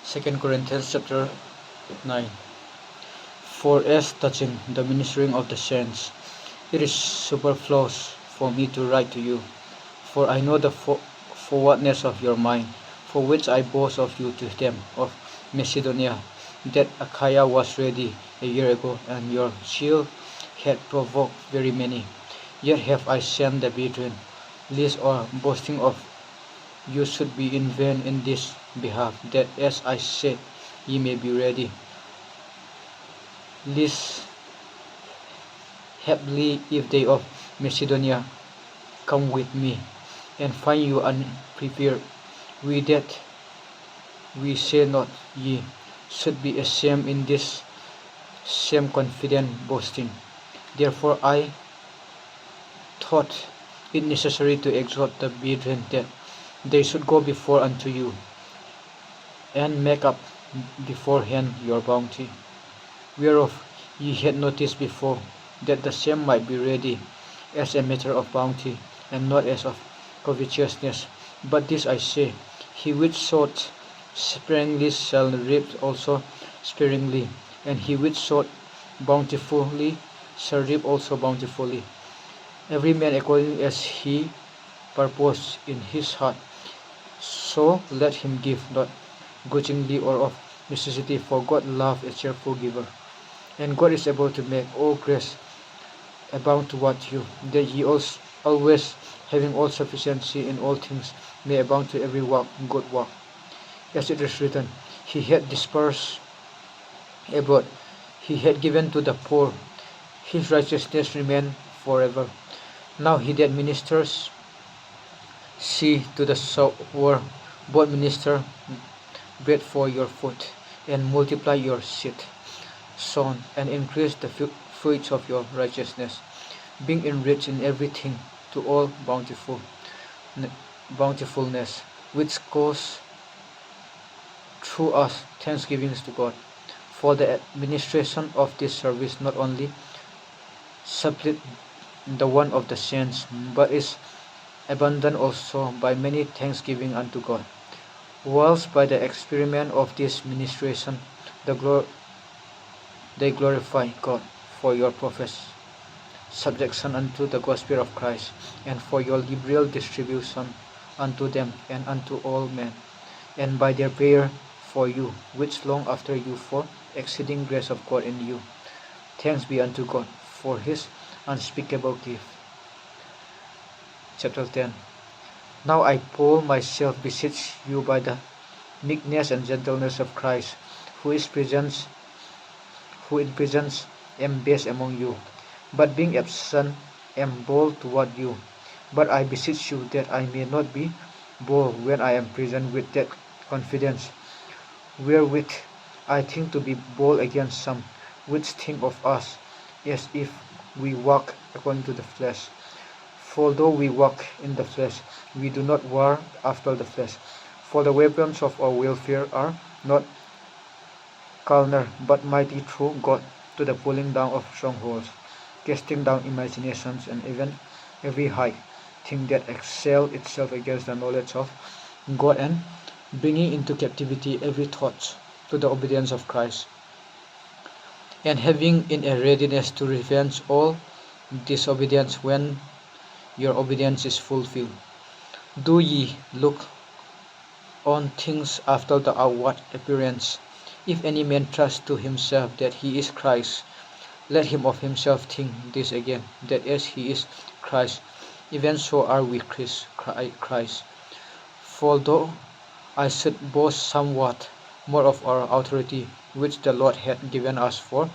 2 Corinthians chapter 9. For as touching the ministering of the saints, it is superfluous for me to write to you, for I know the forwardness of your mind, for which I boast of you to them of Macedonia, that Achaia was ready a year ago, and your zeal had provoked very many. Yet have I sent the brethren, lest our boasting of you should be in vain in this behalf, that as I said, ye may be ready. Lest haply if they of Macedonia come with me, and find you unprepared, we say not ye should be ashamed in this same confident boasting. Therefore I thought it necessary to exhort the brethren that they should go before unto you, and make up beforehand your bounty, whereof ye had noticed before, that the same might be ready as a matter of bounty, and not as of covetousness. But this I say, he which sowed sparingly shall reap also sparingly, and he which sowed bountifully shall reap also bountifully. Every man according as he purposed in his heart, so let him give, not grudgingly or of necessity, for God loveth a cheerful giver. And God is able to make all grace abound toward you, that ye also always, having all sufficiency in all things, may abound to every good work. As it is written, he had dispersed abroad, he had given to the poor, his righteousness remained forever. Now he that ministers see to the sower, both minister bread for your food, and multiply your seed sown, and increase the fruits of your righteousness, being enriched in everything to all bountifulness, which cause through us thanksgivings to God. For the administration of this service not only supplement the one of the saints, but is abundant also by many thanksgiving unto God. Whilst by the experiment of this ministration they glorify God for your professed subjection unto the gospel of Christ, and for your liberal distribution unto them and unto all men, and by their prayer for you, which long after you for exceeding grace of God in you. Thanks be unto God for his unspeakable gift. Chapter 10. Now I, Paul, myself beseech you by the meekness and gentleness of Christ, who in presence am base among you, but being absent am bold toward you. But I beseech you that I may not be bold when I am present with that confidence, wherewith I think to be bold against some, which think of us as if we walk according to the flesh. For though we walk in the flesh, we do not war after the flesh. For the weapons of our warfare are not carnal, but mighty through God to the pulling down of strongholds, casting down imaginations, and even every high thing that excels itself against the knowledge of God, and bringing into captivity every thought to the obedience of Christ, and having in a readiness to revenge all disobedience when your obedience is fulfilled. Do ye look on things after the outward appearance? If any man trust to himself that he is Christ, let him of himself think this again, that as he is Christ, even so are we Christ. For though I should boast somewhat more of our authority, which the Lord hath given us for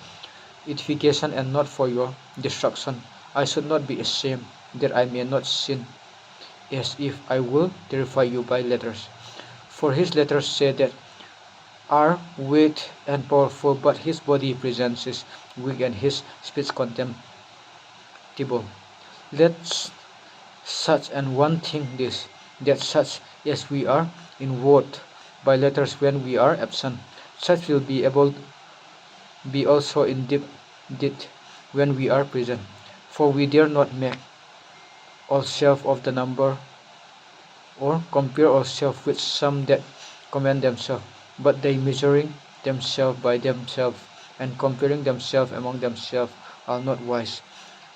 edification and not for your destruction, I should not be ashamed, that I may not sin, as if I will terrify you by letters. For his letters say that are weight and powerful, but his body presents is weak, and his speech contemptible. Let such and one think this, that such as we are in word by letters when we are absent, such will be also in deed when we are present. For we dare not make ourselves of the number, or compare ourselves with some that commend themselves, but they measuring themselves by themselves and comparing themselves among themselves are not wise.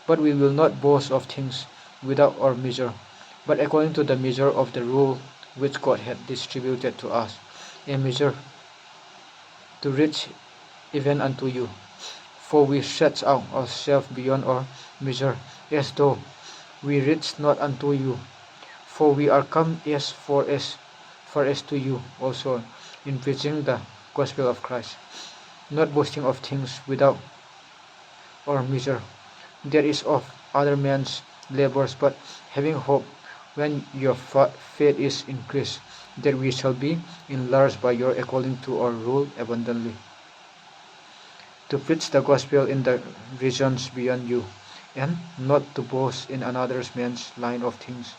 But we will not boast of things without our measure, but according to the measure of the rule which God had distributed to us, a measure to reach even unto you. For we stretch out ourselves beyond our measure, as though we reach not unto you. For we are come as far as to you also in preaching the gospel of Christ, not boasting of things without our measure, that is of other men's labors, but having hope when your faith is increased, that we shall be enlarged by your according to our rule abundantly. To preach the gospel in the regions beyond you, and not to boast in another man's line of things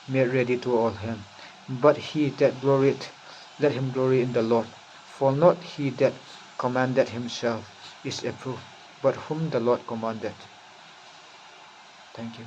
made ready to all hands. But he that glorieth, let him glory in the Lord. For not he that commanded himself is approved, but whom the Lord commanded. Thank you.